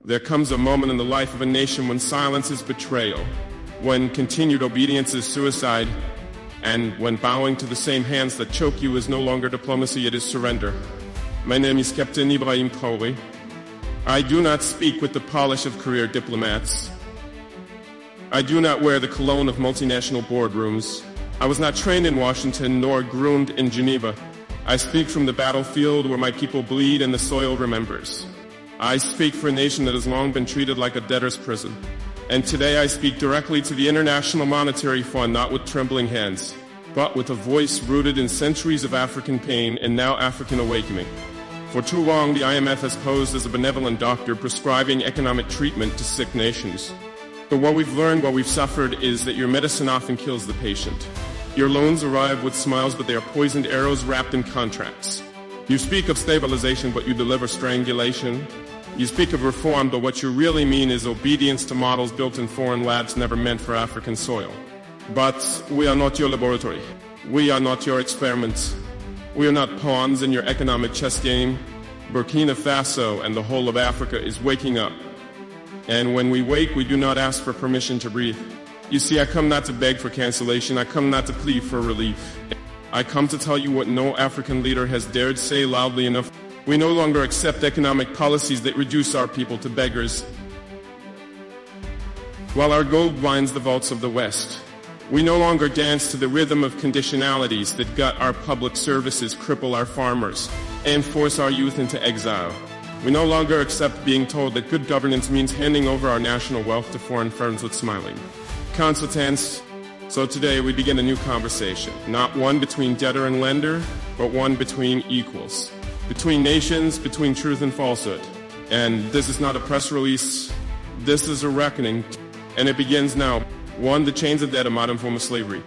There comes a moment in the life of a nation when silence is betrayal, when continued obedience is suicide, and when bowing to the same hands that choke you is no longer diplomacy, it is surrender. My name is Captain Ibrahim Traoré. I do not speak with the polish of career diplomats. I do not wear the cologne of multinational boardrooms. I was not trained in Washington nor groomed in Geneva. I speak from the battlefield where my people bleed and the soil remembers. I speak for a nation that has long been treated like a debtor's prison. And today I speak directly to the International Monetary Fund, not with trembling hands, but with a voice rooted in centuries of African pain and now African awakening. For too long, the IMF has posed as a benevolent doctor prescribing economic treatment to sick nations. But what we've learned, what we've suffered, is that your medicine often kills the patient. Your loans arrive with smiles, but they are poisoned arrows wrapped in contracts. You speak of stabilization, but you deliver strangulation. You speak of reform, but what you really mean is obedience to models built in foreign labs never meant for African soil. But we are not your laboratory. We are not your experiments. We are not pawns in your economic chess game. Burkina Faso and the whole of Africa is waking up. And when we wake, we do not ask for permission to breathe. You see, I come not to beg for cancellation. I come not to plead for relief. I come to tell you what no African leader has dared say loudly enough. We no longer accept economic policies that reduce our people to beggars. While our gold lines the vaults of the West, we no longer dance to the rhythm of conditionalities that gut our public services, cripple our farmers, and force our youth into exile. We no longer accept being told that good governance means handing over our national wealth to foreign firms with smiling consultants. So today we begin a new conversation, not one between debtor and lender, but one between equals. Between nations, between truth and falsehood. And this is not a press release, this is a reckoning, and it begins now. One, the chains of debt, a modern form of slavery.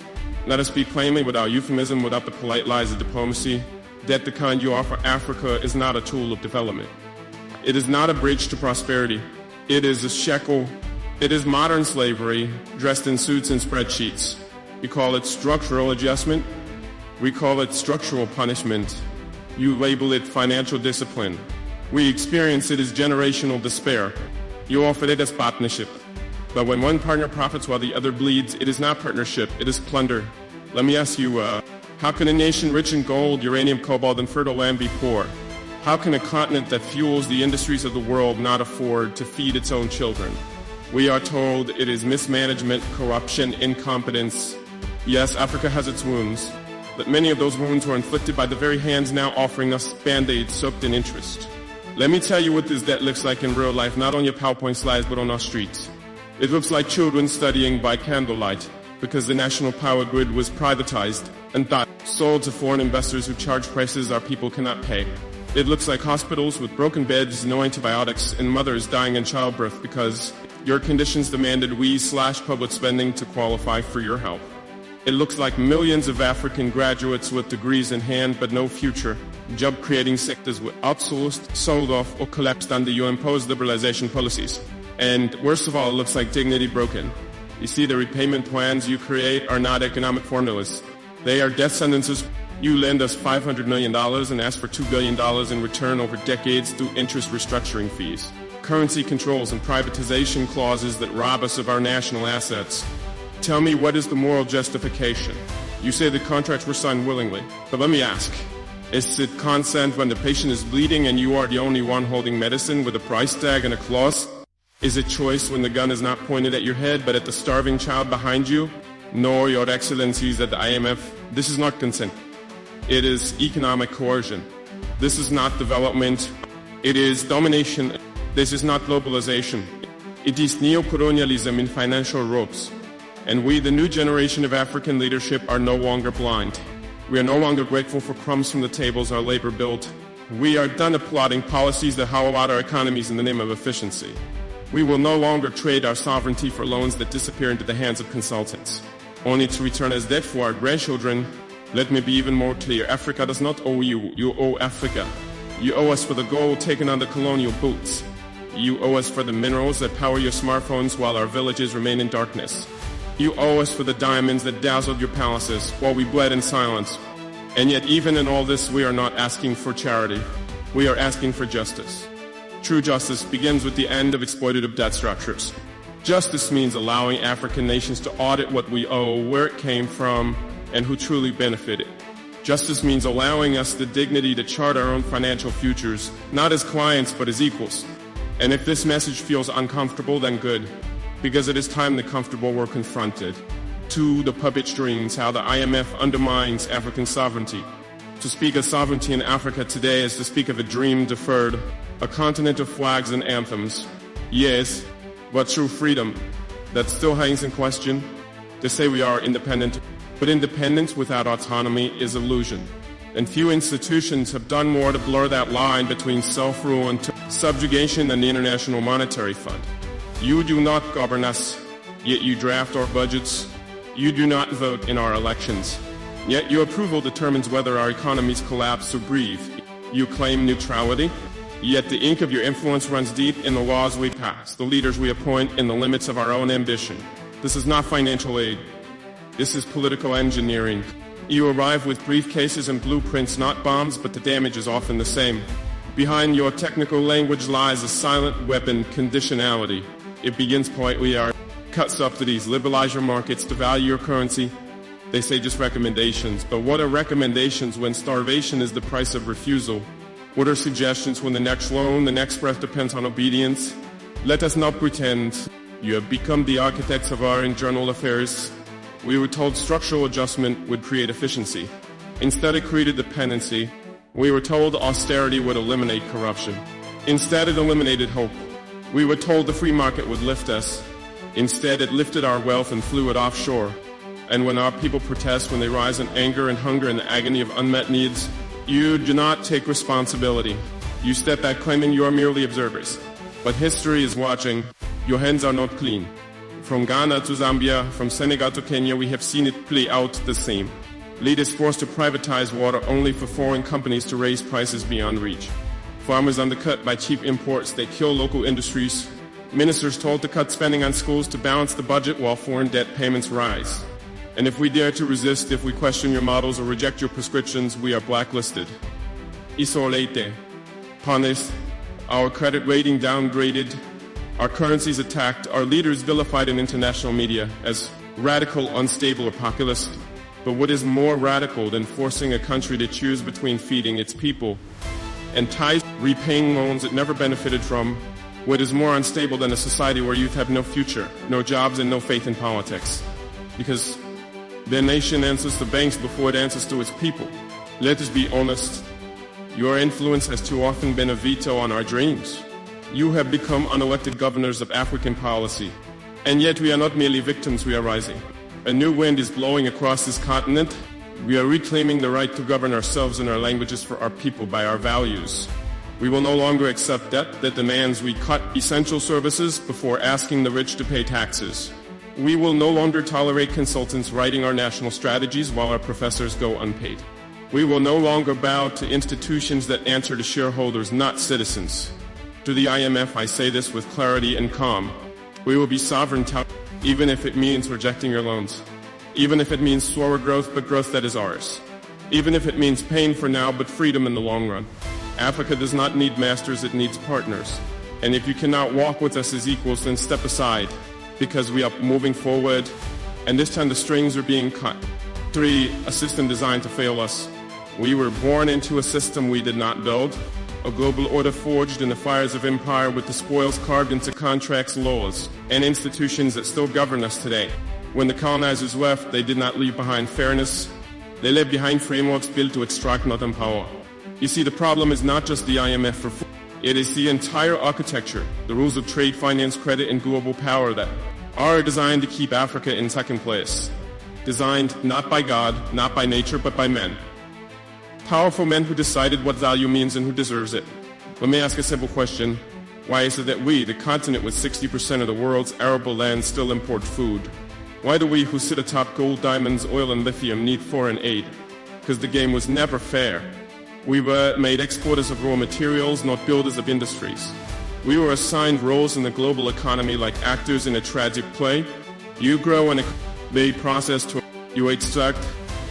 Let us speak plainly, without euphemism, without the polite lies of diplomacy. Debt, the kind you offer Africa, is not a tool of development. It is not a bridge to prosperity. It is a shekel. It is modern slavery, dressed in suits and spreadsheets. We call it structural adjustment. We call it structural punishment. You label it financial discipline. We experience it as generational despair. You offer it as partnership. But when one partner profits while the other bleeds, it is not partnership, it is plunder. Let me ask you, how can a nation rich in gold, uranium, cobalt, and fertile land be poor? How can a continent that fuels the industries of the world not afford to feed its own children? We are told it is mismanagement, corruption, incompetence. Yes, Africa has its wounds. But many of those wounds were inflicted by the very hands now offering us Band-Aids soaked in interest. Let me tell you what this debt looks like in real life, not on your PowerPoint slides, but on our streets. It looks like children studying by candlelight, because the national power grid was privatized and sold to foreign investors who charge prices our people cannot pay. It looks like hospitals with broken beds, no antibiotics, and mothers dying in childbirth because your conditions demanded we/public spending to qualify for your help. It looks like millions of African graduates with degrees in hand but no future, job-creating sectors were outsourced, sold off, or collapsed under your imposed liberalization policies. And worst of all, it looks like dignity broken. You see, the repayment plans you create are not economic formulas. They are death sentences. You lend us $500 million and ask for $2 billion in return over decades through interest restructuring fees, currency controls, and privatization clauses that rob us of our national assets. Tell me, what is the moral justification? You say the contracts were signed willingly, but let me ask, is it consent when the patient is bleeding and you are the only one holding medicine with a price tag and a clause? Is it choice when the gun is not pointed at your head but at the starving child behind you? No, Your Excellencies at the IMF, this is not consent. It is economic coercion. This is not development. It is domination. This is not globalization. It is neo-colonialism in financial ropes. And we, the new generation of African leadership, are no longer blind. We are no longer grateful for crumbs from the tables our labor built. We are done applauding policies that hollow out our economies in the name of efficiency. We will no longer trade our sovereignty for loans that disappear into the hands of consultants, only to return as debt for our grandchildren. Let me be even more clear. Africa does not owe you, you owe Africa. You owe us for the gold taken on the colonial boots. You owe us for the minerals that power your smartphones while our villages remain in darkness. You owe us for the diamonds that dazzled your palaces while we bled in silence. And yet even in all this, we are not asking for charity. We are asking for justice. True justice begins with the end of exploitative debt structures. Justice means allowing African nations to audit what we owe, where it came from, and who truly benefited. Justice means allowing us the dignity to chart our own financial futures, not as clients but as equals. And if this message feels uncomfortable, then good, because it is time the comfortable were confronted. To the puppet strings, how the IMF undermines African sovereignty. To speak of sovereignty in Africa today is to speak of a dream deferred, a continent of flags and anthems. Yes, but true freedom, that still hangs in question. They say we are independent, but independence without autonomy is illusion. And few institutions have done more to blur that line between self-rule and subjugation than the International Monetary Fund. You do not govern us, yet you draft our budgets. You do not vote in our elections, yet your approval determines whether our economies collapse or breathe. You claim neutrality, yet the ink of your influence runs deep in the laws we pass, the leaders we appoint, in the limits of our own ambition. This is not financial aid. This is political engineering. You arrive with briefcases and blueprints, not bombs, but the damage is often the same. Behind your technical language lies a silent weapon, conditionality. It begins politely. Cut subsidies, liberalize your markets, devalue your currency. They say just recommendations, but what are recommendations when starvation is the price of refusal? What are suggestions when the next loan, the next breath depends on obedience? Let us not pretend. You have become the architects of our internal affairs. We were told structural adjustment would create efficiency. Instead, it created dependency. We were told austerity would eliminate corruption. Instead, it eliminated hope. We were told the free market would lift us. Instead, it lifted our wealth and flew it offshore. And when our people protest, when they rise in anger and hunger and the agony of unmet needs, you do not take responsibility. You step back claiming you are merely observers. But history is watching. Your hands are not clean. From Ghana to Zambia, from Senegal to Kenya, we have seen it play out the same. Leaders forced to privatize water only for foreign companies to raise prices beyond reach. Farmers undercut by cheap imports that kill local industries. Ministers told to cut spending on schools to balance the budget while foreign debt payments rise. And if we dare to resist, if we question your models or reject your prescriptions, we are blacklisted. Isolate, punished, our credit rating downgraded, our currencies attacked, our leaders vilified in international media as radical, unstable, or populist. But what is more radical than forcing a country to choose between feeding its people and repaying loans it never benefited from? What is more unstable than a society where youth have no future, no jobs, and no faith in politics? Because their nation answers to banks before it answers to its people. Let us be honest. Your influence has too often been a veto on our dreams. You have become unelected governors of African policy. And yet we are not merely victims, we are rising. A new wind is blowing across this continent. We are reclaiming the right to govern ourselves and our languages for our people by our values. We will no longer accept debt that demands we cut essential services before asking the rich to pay taxes. We will no longer tolerate consultants writing our national strategies while our professors go unpaid. We will no longer bow to institutions that answer to shareholders, not citizens. To the IMF, I say this with clarity and calm. We will be sovereign, even if it means rejecting your loans. Even if it means slower growth, but growth that is ours. Even if it means pain for now, but freedom in the long run. Africa does not need masters, it needs partners. And if you cannot walk with us as equals, then step aside, because we are moving forward, and this time the strings are being cut. 3, a system designed to fail us. We were born into a system we did not build, a global order forged in the fires of empire with the spoils carved into contracts, laws, and institutions that still govern us today. When the colonizers left, they did not leave behind fairness. They left behind frameworks built to extract, not empower. You see, the problem is not just the IMF for food. It is the entire architecture, the rules of trade, finance, credit, and global power that are designed to keep Africa in second place. Designed not by God, not by nature, but by men. Powerful men who decided what value means and who deserves it. Let me ask a simple question. Why is it that we, the continent with 60% of the world's arable land, still import food? Why do we who sit atop gold, diamonds, oil, and lithium need foreign aid? Because the game was never fair. We were made exporters of raw materials, not builders of industries. We were assigned roles in the global economy like actors in a tragic play. You grow and they process to you extract,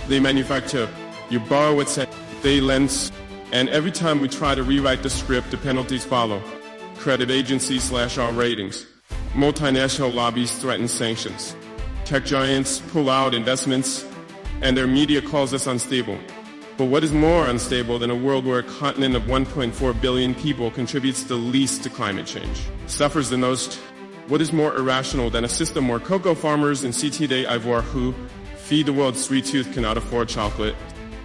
they manufacture, you borrow it, they lend, and every time we try to rewrite the script, the penalties follow. Credit agencies slash our ratings. Multinational lobbies threaten sanctions. Tech giants pull out investments, and their media calls us unstable. But what is more unstable than a world where a continent of 1.4 billion people contributes the least to climate change, suffers the most? What is more irrational than a system where cocoa farmers in Cité d'Ivoire who feed the world's sweet tooth cannot afford chocolate?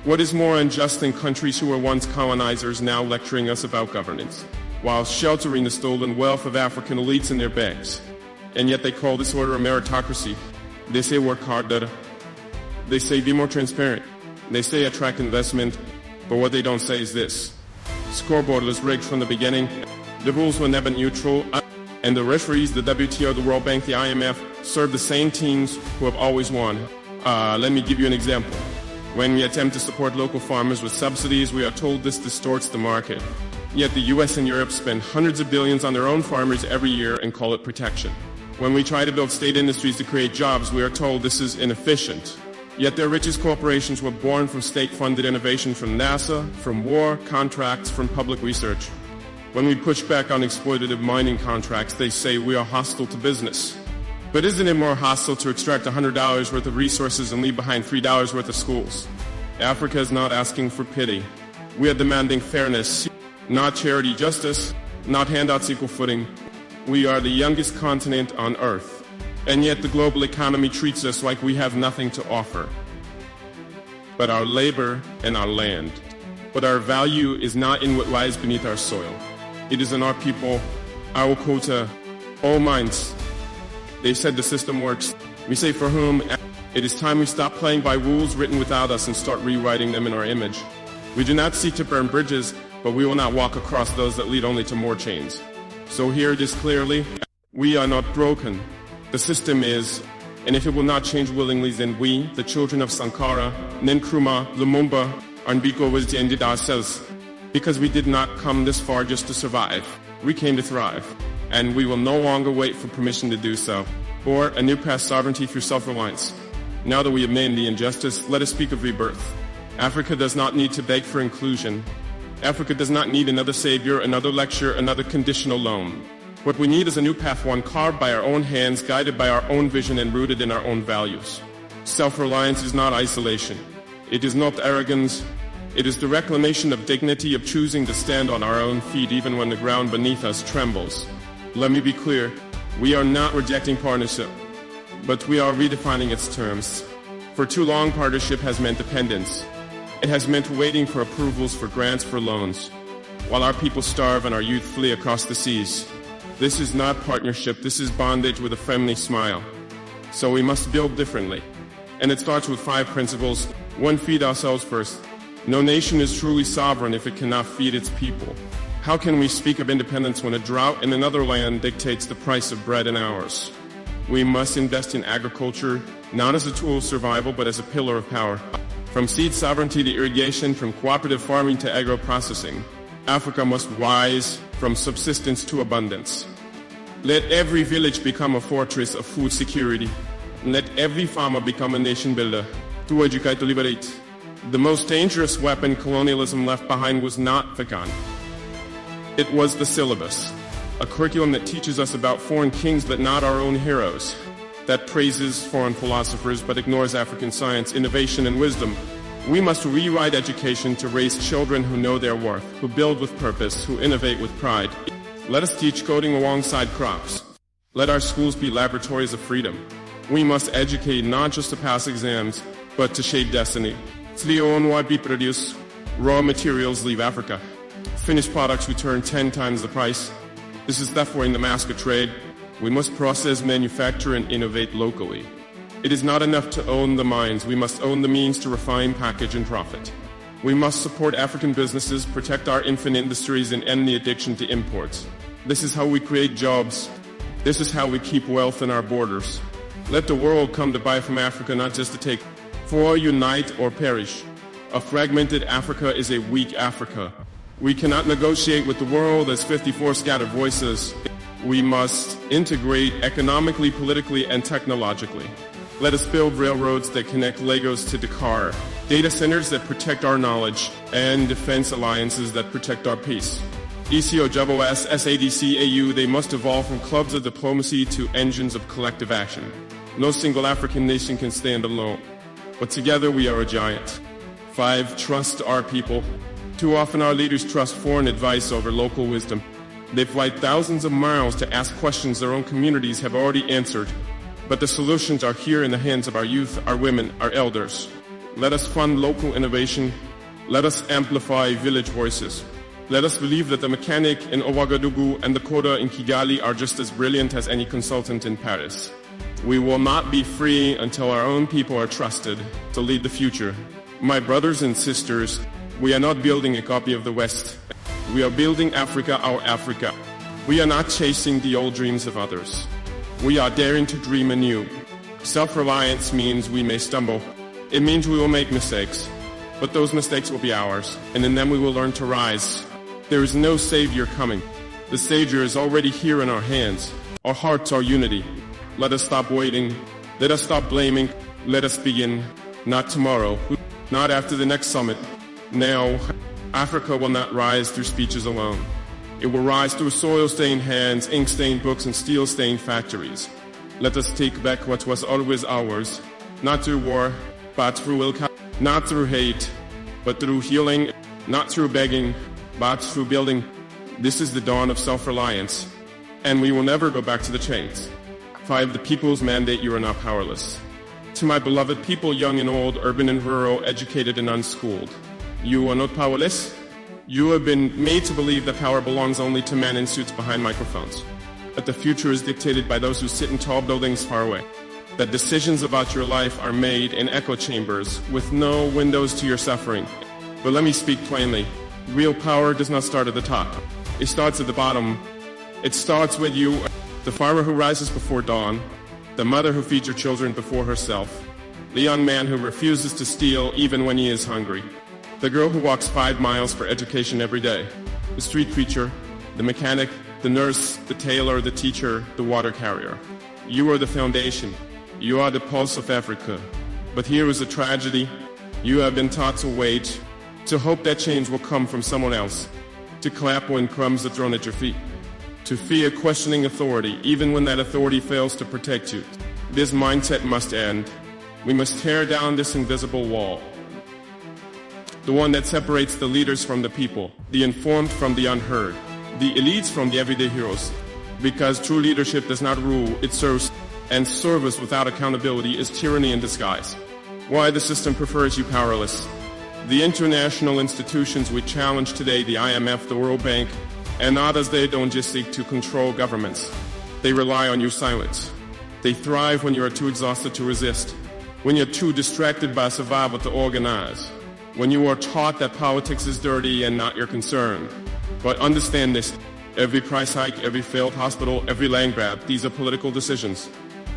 What is more unjust than countries who were once colonizers now lecturing us about governance, while sheltering the stolen wealth of African elites in their banks? And yet they call this order a meritocracy. They say work harder. They say be more transparent. They say attract investment, but what they don't say is this. Scoreboard was rigged from the beginning. The rules were never neutral. And the referees, the WTO, the World Bank, the IMF, serve the same teams who have always won. Let me give you an example. When we attempt to support local farmers with subsidies, we are told this distorts the market. Yet the US and Europe spend hundreds of billions on their own farmers every year and call it protection. When we try to build state industries to create jobs, we are told this is inefficient. Yet their richest corporations were born from state-funded innovation from NASA, from war, contracts, from public research. When we push back on exploitative mining contracts, they say we are hostile to business. But isn't it more hostile to extract $100 worth of resources and leave behind $3 worth of schools? Africa is not asking for pity. We are demanding fairness, not charity justice, not handouts equal footing. We are the youngest continent on Earth. And yet the global economy treats us like we have nothing to offer but our labor and our land. But our value is not in what lies beneath our soil. It is in our people, our quota, all minds. They said the system works. We say for whom? It is time we stop playing by rules written without us and start rewriting them in our image. We do not seek to burn bridges, but we will not walk across those that lead only to more chains. So hear this clearly. We are not broken. The system is, and if it will not change willingly, then we, the children of Sankara, Nkrumah, Lumumba, and Biko, will end ourselves. Because we did not come this far just to survive. We came to thrive. And we will no longer wait for permission to do so, or a new past sovereignty through self-reliance. Now that we have made the injustice, let us speak of rebirth. Africa does not need to beg for inclusion. Africa does not need another savior, another lecture, another conditional loan. What we need is a new path, one carved by our own hands, guided by our own vision, and rooted in our own values. Self-reliance is not isolation. It is not arrogance. It is the reclamation of dignity, of choosing to stand on our own feet even when the ground beneath us trembles. Let me be clear. We are not rejecting partnership, but we are redefining its terms. For too long, partnership has meant dependence. It has meant waiting for approvals, for grants, for loans, while our people starve and our youth flee across the seas. This is not partnership, this is bondage with a friendly smile. So we must build differently. And it starts with 5 principles. 1, feed ourselves first. No nation is truly sovereign if it cannot feed its people. How can we speak of independence when a drought in another land dictates the price of bread in ours? We must invest in agriculture, not as a tool of survival, but as a pillar of power. From seed sovereignty to irrigation, from cooperative farming to agro-processing, Africa must rise from subsistence to abundance. Let every village become a fortress of food security. Let every farmer become a nation builder. To educate, to liberate. The most dangerous weapon colonialism left behind was not the gun. It was the syllabus, a curriculum that teaches us about foreign kings but not our own heroes, that praises foreign philosophers but ignores African science, innovation, and wisdom. We must rewrite education to raise children who know their worth, who build with purpose, who innovate with pride. Let us teach coding alongside crops. Let our schools be laboratories of freedom. We must educate not just to pass exams, but to shape destiny. We produce raw materials leave Africa. Finished products return 10 times the price. This is therefore in the mask of trade. We must process, manufacture, and innovate locally. It is not enough to own the mines. We must own the means to refine, package, and profit. We must support African businesses, protect our infant industries, and end the addiction to imports. This is how we create jobs. This is how we keep wealth in our borders. Let the world come to buy from Africa, not just to take. For unite or perish. A fragmented Africa is a weak Africa. We cannot negotiate with the world as 54 scattered voices. We must integrate economically, politically, and technologically. Let us build railroads that connect Lagos to Dakar, data centers that protect our knowledge, and defense alliances that protect our peace. ECO, JAVOS, SADC, AU, they must evolve from clubs of diplomacy to engines of collective action. No single African nation can stand alone, but together we are a giant. 5. Trust our people. Too often our leaders trust foreign advice over local wisdom. They fly thousands of miles to ask questions their own communities have already answered. But the solutions are here in the hands of our youth, our women, our elders. Let us fund local innovation. Let us amplify village voices. Let us believe that the mechanic in Ouagadougou and the coder in Kigali are just as brilliant as any consultant in Paris. We will not be free until our own people are trusted to lead the future. My brothers and sisters, we are not building a copy of the West. We are building Africa, our Africa. We are not chasing the old dreams of others. We are daring to dream anew. Self-reliance means we may stumble. It means we will make mistakes. But those mistakes will be ours, and in them we will learn to rise. There is no savior coming. The savior is already here in our hands. Our hearts are unity. Let us stop waiting. Let us stop blaming. Let us begin. Not tomorrow. Not after the next summit. Now, Africa will not rise through speeches alone. It will rise through soil-stained hands, ink-stained books, and steel-stained factories. Let us take back what was always ours. Not through war, but through will. Not through hate, but through healing. Not through begging, but through building. This is the dawn of self-reliance, and we will never go back to the chains. 5. The people's mandate. You are not powerless. To my beloved people, young and old, urban and rural, educated and unschooled, you are not powerless. You have been made to believe that power belongs only to men in suits behind microphones. That the future is dictated by those who sit in tall buildings far away. That decisions about your life are made in echo chambers with no windows to your suffering. But let me speak plainly. Real power does not start at the top. It starts at the bottom. It starts with you, the farmer who rises before dawn, the mother who feeds her children before herself, the young man who refuses to steal even when he is hungry, the girl who walks 5 miles for education every day, the street preacher, the mechanic, the nurse, the tailor, the teacher, the water carrier. You are the foundation. You are the pulse of Africa. But here is a tragedy. You have been taught to wait, to hope that change will come from someone else, to clap when crumbs are thrown at your feet, to fear questioning authority, even when that authority fails to protect you. This mindset must end. We must tear down this invisible wall. The one that separates the leaders from the people, the informed from the unheard, the elites from the everyday heroes. Because true leadership does not rule, it serves, and service without accountability is tyranny in disguise. Why the system prefers you powerless. The international institutions we challenge today, the IMF, the World Bank, and others, they don't just seek to control governments. They rely on your silence. They thrive when you are too exhausted to resist, when you're too distracted by survival to organize, when you are taught that politics is dirty and not your concern. But understand this, every price hike, every failed hospital, every land grab, these are political decisions.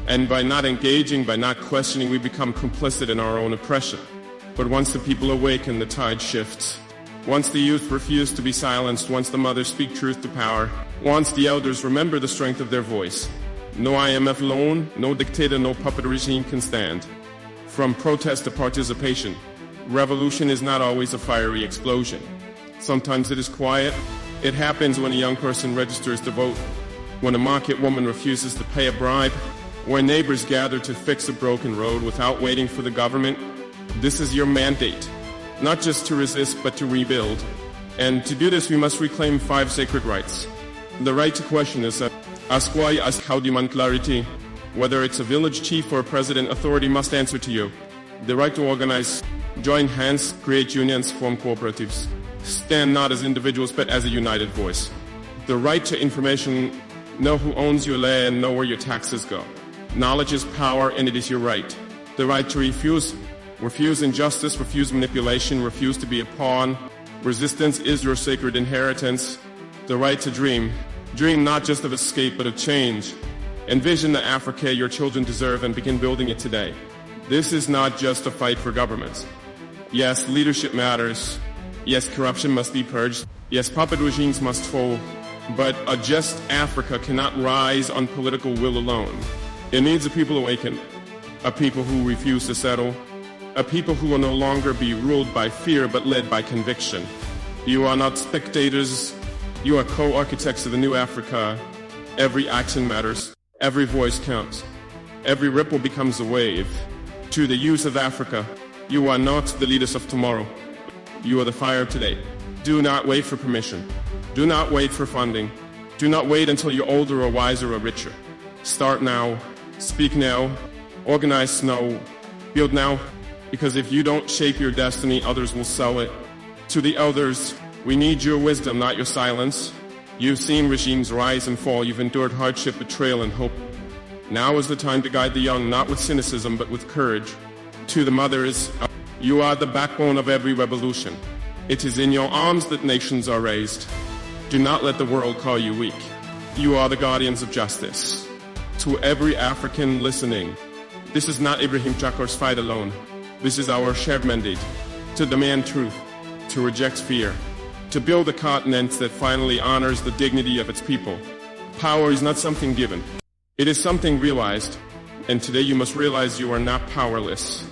And by not engaging, by not questioning, we become complicit in our own oppression. But once the people awaken, the tide shifts. Once the youth refuse to be silenced, once the mothers speak truth to power, once the elders remember the strength of their voice, no IMF loan, no dictator, no puppet regime can stand. From protest to participation, revolution is not always a fiery explosion. Sometimes it is quiet. It happens when a young person registers to vote, when a market woman refuses to pay a bribe, when neighbors gather to fix a broken road without waiting for the government. This is your mandate, not just to resist, but to rebuild. And to do this, we must reclaim 5 sacred rights. The right to question is ask why, ask how, demand clarity. Whether it's a village chief or a president, authority must answer to you. The right to organize, join hands, create unions, form cooperatives. Stand not as individuals, but as a united voice. The right to information, know who owns your land, know where your taxes go. Knowledge is power, and it is your right. The right to refuse injustice, refuse manipulation, refuse to be a pawn. Resistance is your sacred inheritance. The right to dream not just of escape, but of change. Envision the Africa your children deserve and begin building it today. This is not just a fight for governments. Yes, leadership matters. Yes, corruption must be purged. Yes, puppet regimes must fall. But a just Africa cannot rise on political will alone. It needs a people awakened, a people who refuse to settle, a people who will no longer be ruled by fear but led by conviction. You are not spectators, You are co-architects of the new Africa. Every action matters. Every voice counts. Every ripple becomes a wave. To the youth of Africa, you are not the leaders of tomorrow. You are the fire of today. Do not wait for permission. Do not wait for funding. Do not wait until you're older or wiser or richer. Start now. Speak now. Organize now. Build now. Because if you don't shape your destiny, others will sell it. To the elders, we need your wisdom, not your silence. You've seen regimes rise and fall. You've endured hardship, betrayal, and hope. Now is the time to guide the young, not with cynicism, but with courage. To the mothers, you are the backbone of every revolution. It is in your arms that nations are raised. Do not let the world call you weak. You are the guardians of justice. To every African listening, this is not Ibrahim Traoré's fight alone. This is our shared mandate. To demand truth, to reject fear, to build a continent that finally honors the dignity of its people. Power is not something given. It is something realized. And today you must realize you are not powerless.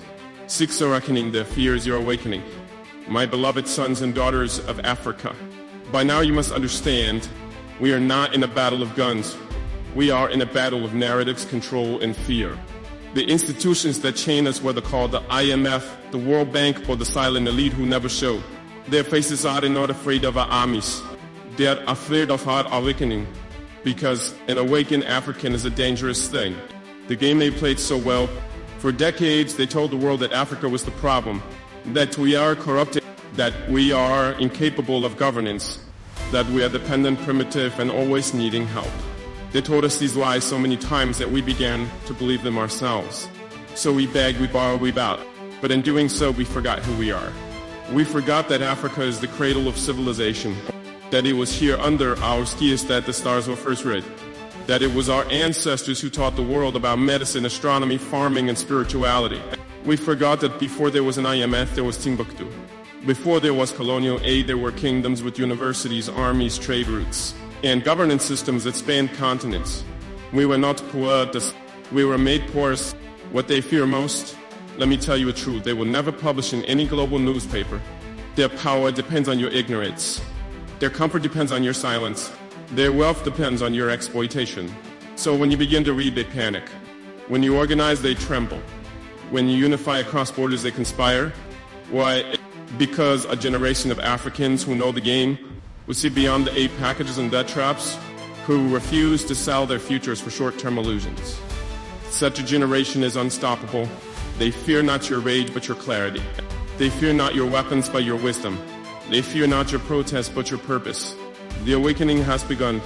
Seek a reckoning, the fear is your awakening. My beloved sons and daughters of Africa, by now you must understand, we are not in a battle of guns. We are in a battle of narratives, control, and fear. The institutions that chain us, whether called the IMF, the World Bank, or the silent elite who never show, their faces are not afraid of our armies. They are afraid of our awakening, because an awakened African is a dangerous thing. The game they played so well, for decades they told the world that Africa was the problem, that we are corrupted, that we are incapable of governance, that we are dependent, primitive, and always needing help. They told us these lies so many times that we began to believe them ourselves. So we begged, we borrowed, we bowed. But in doing so, we forgot who we are. We forgot that Africa is the cradle of civilization, that it was here under our skies that the stars were first read, that it was our ancestors who taught the world about medicine, astronomy, farming, and spirituality. We forgot that before there was an IMF, there was Timbuktu. Before there was colonial aid, there were kingdoms with universities, armies, trade routes, and governance systems that spanned continents. We were not poor, we were made porous. What they fear most, let me tell you a truth, they will never publish in any global newspaper. Their power depends on your ignorance. Their comfort depends on your silence. Their wealth depends on your exploitation. So when you begin to read, they panic. When you organize, they tremble. When you unify across borders, they conspire. Why? Because a generation of Africans who know the game, who see beyond the aid packages and debt traps, who refuse to sell their futures for short-term illusions. Such a generation is unstoppable. They fear not your rage, but your clarity. They fear not your weapons, but your wisdom. They fear not your protest, but your purpose. The awakening has begun.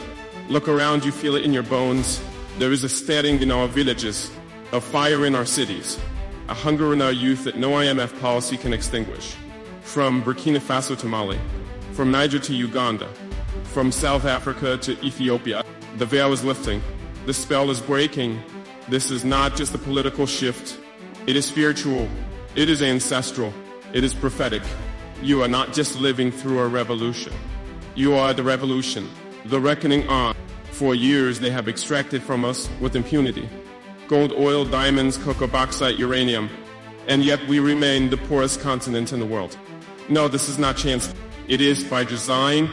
Look around, you feel it in your bones. There is a steadying in our villages, a fire in our cities, a hunger in our youth that no IMF policy can extinguish. From Burkina Faso to Mali, from Niger to Uganda, from South Africa to Ethiopia, the veil is lifting. The spell is breaking. This is not just a political shift. It is spiritual. It is ancestral. It is prophetic. You are not just living through a revolution. You are the revolution, the reckoning on. For years they have extracted from us with impunity gold, oil, diamonds, cocoa, bauxite, uranium, and yet we remain the poorest continent in the world. No, this is not chance. It is by design.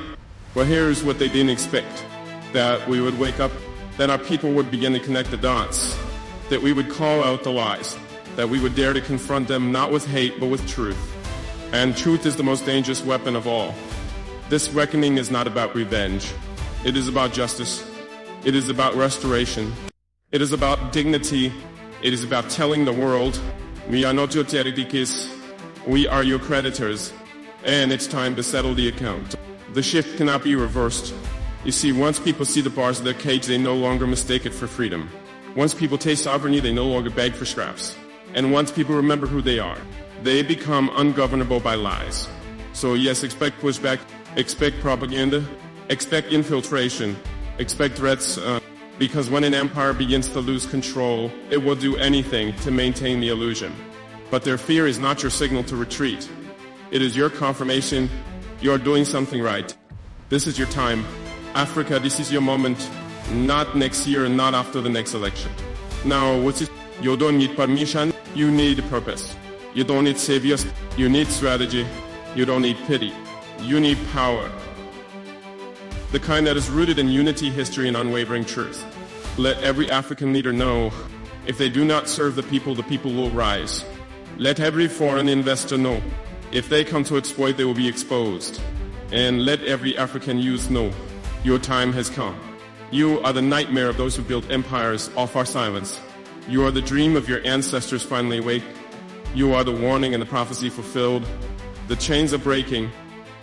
Well, here's what they didn't expect. That we would wake up, that our people would begin to connect the dots, that we would call out the lies, that we would dare to confront them not with hate but with truth. And truth is the most dangerous weapon of all. This reckoning is not about revenge. It is about justice. It is about restoration. It is about dignity. It is about telling the world, we are not your territories, we are your creditors, and it's time to settle the account. The shift cannot be reversed. You see, once people see the bars of their cage, they no longer mistake it for freedom. Once people taste sovereignty, they no longer beg for scraps. And once people remember who they are, they become ungovernable by lies. So yes, expect pushback, expect propaganda, expect infiltration, expect threats, because when an empire begins to lose control, it will do anything to maintain the illusion. But their fear is not your signal to retreat. It is your confirmation you are doing something right. This is your time. Africa, this is your moment. Not next year, not after the next election. Now, you don't need permission, you need purpose. You don't need saviors, you need strategy. You don't need pity, you need power. the kind that is rooted in unity, history, and unwavering truth. Let every African leader know, if they do not serve the people will rise. Let every foreign investor know, if they come to exploit, they will be exposed. And let every African youth know, your time has come. You are the nightmare of those who built empires off our silence. You are the dream of your ancestors finally awake. You are the warning and the prophecy fulfilled. The chains are breaking,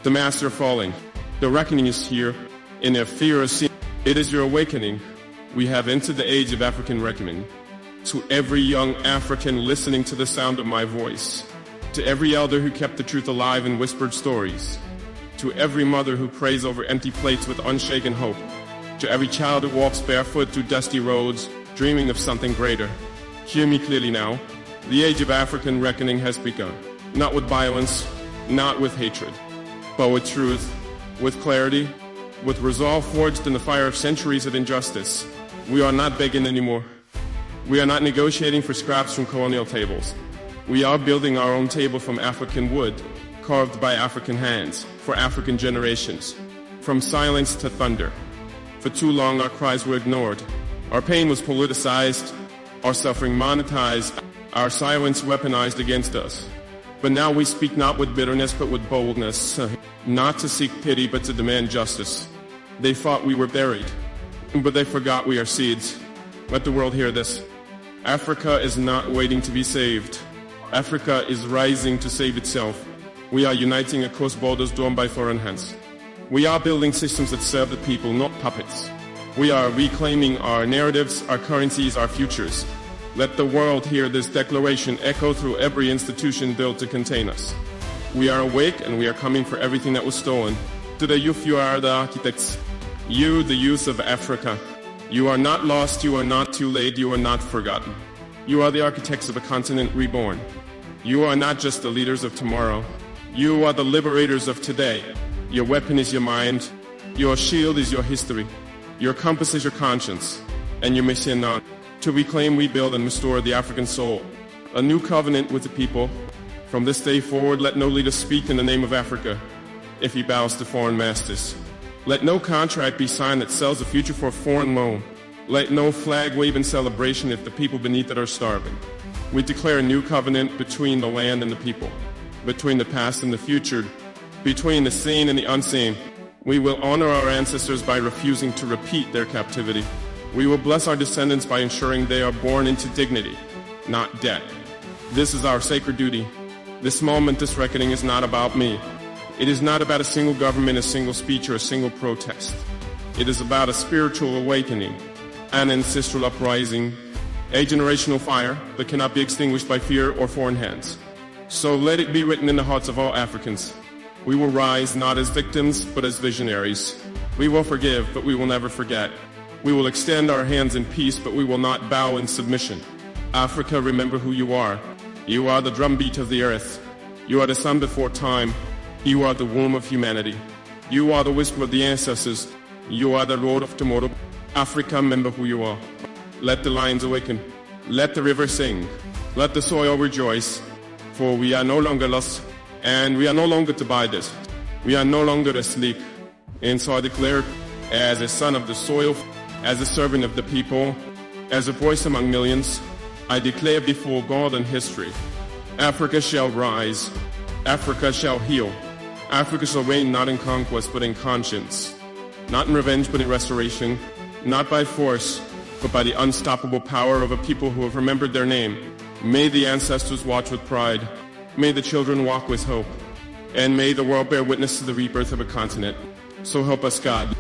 the masks are falling. The reckoning is here, and their fear is seen. It is your awakening. We have entered the age of African reckoning. To every young African listening to the sound of my voice, to every elder who kept the truth alive in whispered stories, to every mother who prays over empty plates with unshaken hope, to every child who walks barefoot through dusty roads, dreaming of something greater. Hear me clearly now. The age of African reckoning has begun. Not with violence, not with hatred, but with truth, with clarity, with resolve forged in the fire of centuries of injustice. We are not begging anymore. We are not negotiating for scraps from colonial tables. We are building our own table from African wood, carved by African hands, for African generations. From silence to thunder. For too long our cries were ignored. Our pain was politicized, our suffering monetized, our silence weaponized against us. But now we speak not with bitterness but with boldness, not to seek pity but to demand justice. They thought we were buried, but they forgot we are seeds. Let the world hear this. Africa is not waiting to be saved. Africa is rising to save itself. We are uniting across borders drawn by foreign hands. We are building systems that serve the people, not puppets. We are reclaiming our narratives, our currencies, our futures. Let the world hear this declaration echo through every institution built to contain us. We are awake and we are coming for everything that was stolen. To the youth, you are the architects. You, the youth of Africa. You are not lost, you are not too late, you are not forgotten. You are the architects of a continent reborn. You are not just the leaders of tomorrow. You are the liberators of today. Your weapon is your mind. Your shield is your history. Your compass is your conscience. And your mission on to reclaim, rebuild, and restore the African soul. A new covenant with the people. From this day forward, let no leader speak in the name of Africa if he bows to foreign masters. Let no contract be signed that sells the future for a foreign loan. Let no flag wave in celebration if the people beneath it are starving. We declare a new covenant between the land and the people, between the past and the future, between the sane and the unsane. We will honor our ancestors by refusing to repeat their captivity. We will bless our descendants by ensuring they are born into dignity, not debt. This is our sacred duty. This moment, this reckoning is not about me. It is not about a single government, a single speech, or a single protest. It is about a spiritual awakening, an ancestral uprising, a generational fire that cannot be extinguished by fear or foreign hands. So let it be written in the hearts of all Africans. We will rise not as victims, but as visionaries. We will forgive, but we will never forget. We will extend our hands in peace, but we will not bow in submission. Africa, remember who you are. You are the drumbeat of the earth. You are the sun before time. You are the womb of humanity. You are the whisper of the ancestors. You are the road of tomorrow. Africa, remember who you are. Let the lions awaken. Let the river sing. Let the soil rejoice. For we are no longer lost, and we are no longer to buy this. We are no longer asleep. And so I declare, as a son of the soil, as a servant of the people, as a voice among millions, I declare before God and history, Africa shall rise. Africa shall heal. Africa shall reign not in conquest but in conscience, not in revenge but in restoration, not by force but by the unstoppable power of a people who have remembered their name. May the ancestors watch with pride, may the children walk with hope, and may the world bear witness to the rebirth of a continent. So help us God.